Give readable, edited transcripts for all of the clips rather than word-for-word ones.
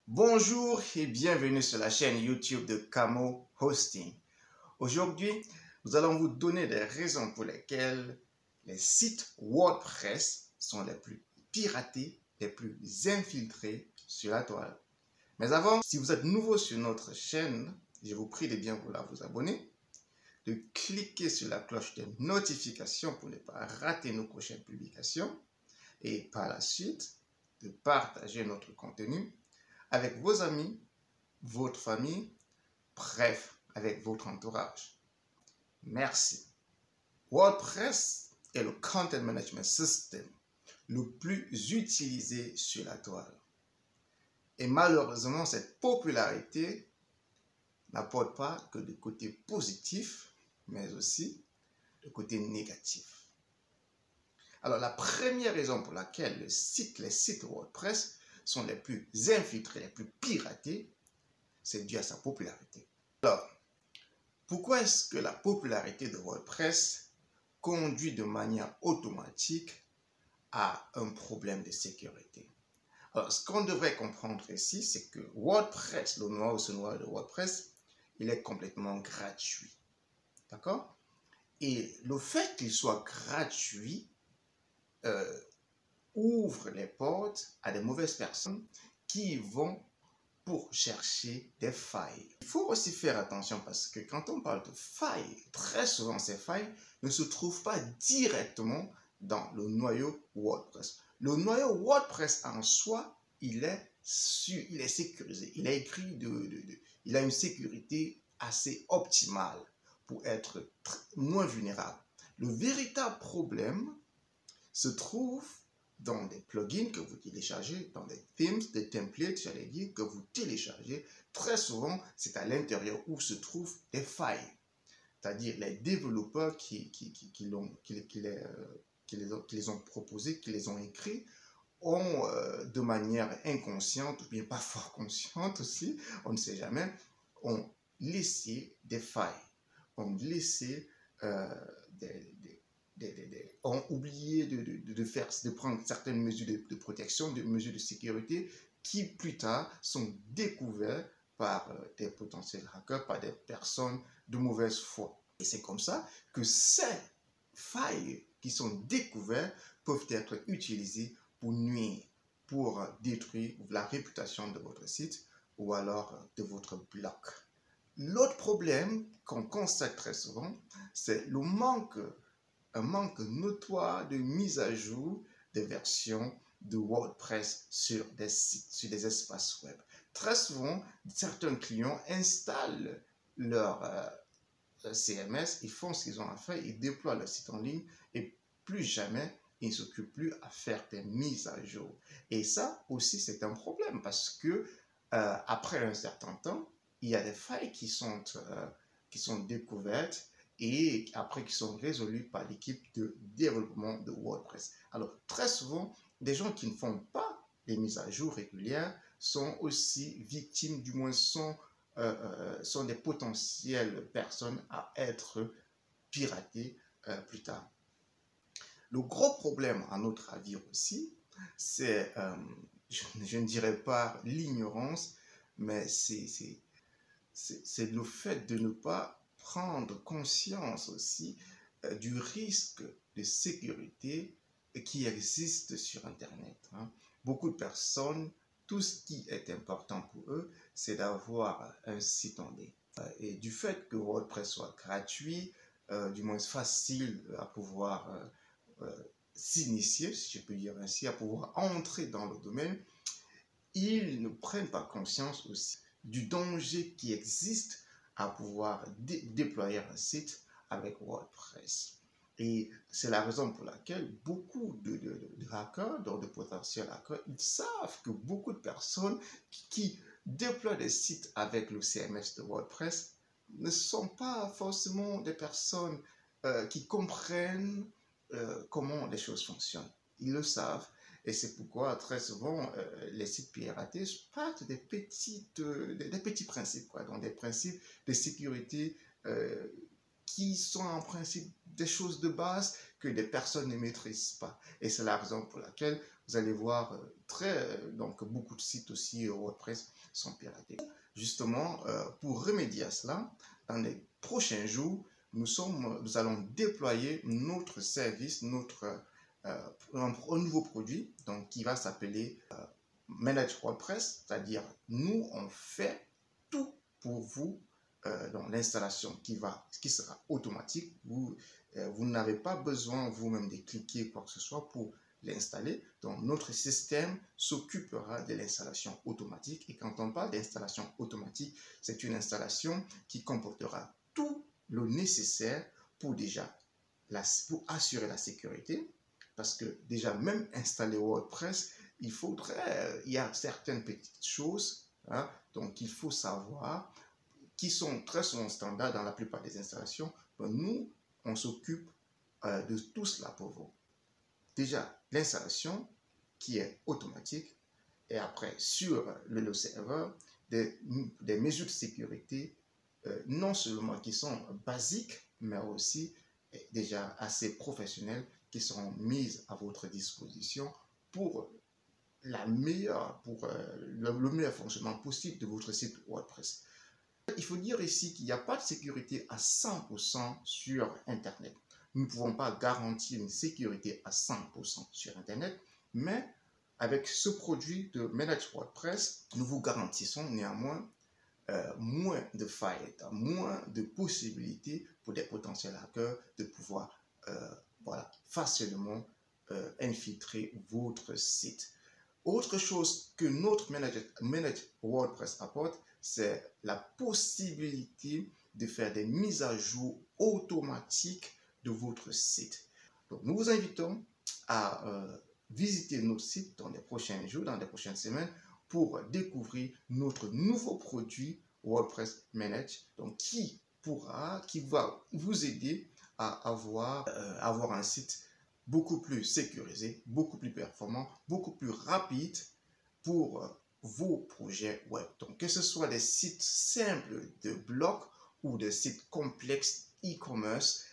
Bonjour et bienvenue sur la chaîne YouTube de Camo Hosting. Aujourd'hui, nous allons vous donner des raisons pour lesquelles les sites WordPress sont les plus piratés, les plus infiltrés sur la toile. Mais avant, si vous êtes nouveau sur notre chaîne, je vous prie de bien vouloir vous abonner, de cliquer sur la cloche de notification pour ne pas rater nos prochaines publications et par la suite, de partager notre contenu avec vos amis, votre famille, bref, avec votre entourage. Merci. WordPress est le Content Management System le plus utilisé sur la toile. Et malheureusement, cette popularité n'apporte pas que des côtés positifs, mais aussi des côtés négatifs. Alors, la première raison pour laquelle les sites WordPress sont les plus infiltrés, les plus piratés, c'est dû à sa popularité. Alors, pourquoi est-ce que la popularité de WordPress conduit de manière automatique à un problème de sécurité? Alors, ce qu'on devrait comprendre ici, c'est que WordPress, le noyau de WordPress, il est complètement gratuit. D'accord? Et le fait qu'il soit gratuit ouvre les portes à des mauvaises personnes qui vont pour chercher des failles. Il faut aussi faire attention parce que quand on parle de failles, très souvent ces failles ne se trouvent pas directement dans le noyau WordPress. Le noyau WordPress en soi, il est sécurisé. Il est écrit il a une sécurité assez optimale pour être moins vulnérable. Le véritable problème se trouve dans des plugins que vous téléchargez, dans des themes, des templates, j'allais dire, que vous téléchargez. Très souvent, c'est à l'intérieur où se trouvent des failles. C'est-à-dire les développeurs qui les ont proposés, qui les ont écrits, ont de manière inconsciente, ou bien pas fort consciente aussi, on ne sait jamais, ont laissé des failles, ont laissé ont oublié de prendre certaines mesures de protection, de mesures de sécurité qui plus tard sont découvertes par des potentiels hackers, par des personnes de mauvaise foi. Et c'est comme ça que ces failles qui sont découvertes peuvent être utilisées pour nuire, pour détruire la réputation de votre site ou alors de votre blog. L'autre problème qu'on constate très souvent, c'est un manque notoire de mise à jour des versions de WordPress sur des sites, sur des espaces web. Très souvent, certains clients installent leur CMS, ils font ce qu'ils ont à faire, ils déploient leur site en ligne et plus jamais ils ne s'occupent plus à faire des mises à jour. Et ça aussi, c'est un problème parce que après un certain temps, il y a des failles qui sont découvertes et après qui sont résolus par l'équipe de développement de WordPress. Alors, très souvent, des gens qui ne font pas des mises à jour régulières sont aussi victimes, du moins sont des potentielles personnes à être piratées plus tard. Le gros problème, à notre avis aussi, c'est, je ne dirais pas l'ignorance, mais c'est le fait de ne pas prendre conscience aussi du risque de sécurité qui existe sur Internet. Beaucoup de personnes, tout ce qui est important pour eux, c'est d'avoir un site en ligne. Et du fait que WordPress soit gratuit, du moins facile à pouvoir s'initier, si je peux dire ainsi, à pouvoir entrer dans le domaine, ils ne prennent pas conscience aussi du danger qui existe à pouvoir déployer un site avec WordPress. Et c'est la raison pour laquelle beaucoup de hackers, donc de potentiels hackers, ils savent que beaucoup de personnes qui déploient des sites avec le CMS de WordPress ne sont pas forcément des personnes qui comprennent comment les choses fonctionnent. Ils le savent. Et c'est pourquoi très souvent les sites piratés partent des petits principes, donc des principes de sécurité qui sont en principe des choses de base que des personnes ne maîtrisent pas. Et c'est la raison pour laquelle vous allez voir donc beaucoup de sites aussi WordPress sont piratés. Justement, pour remédier à cela, dans les prochains jours, nous allons déployer notre service, un nouveau produit donc, qui va s'appeler Manage WordPress, c'est-à-dire nous, on fait tout pour vous dans l'installation qui sera automatique. Vous n'avez pas besoin vous-même de cliquer quoi que ce soit pour l'installer. Donc, notre système s'occupera de l'installation automatique. Et quand on parle d'installation automatique, c'est une installation qui comportera tout le nécessaire pour pour assurer la sécurité. Parce que déjà, même installer WordPress, il y a certaines petites choses donc il faut savoir qui sont très souvent standards dans la plupart des installations. Donc, nous, on s'occupe de tout cela pour vous. Déjà, l'installation qui est automatique et après sur le serveur, des mesures de sécurité non seulement qui sont basiques, mais aussi déjà assez professionnelles qui seront mises à votre disposition pour le meilleur fonctionnement possible de votre site WordPress. Il faut dire ici qu'il n'y a pas de sécurité à 100% sur Internet. Nous ne pouvons pas garantir une sécurité à 100% sur Internet, mais avec ce produit de Manage WordPress, nous vous garantissons néanmoins moins de failles, moins de possibilités pour des potentiels hackers de pouvoir facilement infiltrer votre site. Autre chose que notre Manage WordPress apporte, c'est la possibilité de faire des mises à jour automatiques de votre site. Donc, nous vous invitons à visiter notre site dans les prochains jours, dans les prochaines semaines, pour découvrir notre nouveau produit WordPress Manage, donc qui va vous aider à avoir un site beaucoup plus sécurisé, beaucoup plus performant, beaucoup plus rapide pour vos projets web. Donc, que ce soit des sites simples de blog ou des sites complexes e-commerce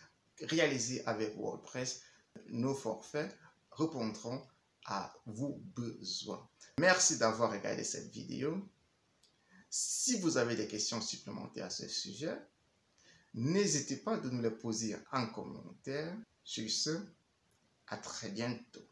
réalisés avec WordPress, nos forfaits répondront à vos besoins. Merci d'avoir regardé cette vidéo. Si vous avez des questions supplémentaires à ce sujet, n'hésitez pas à nous les poser en commentaire. Sur ce, à très bientôt.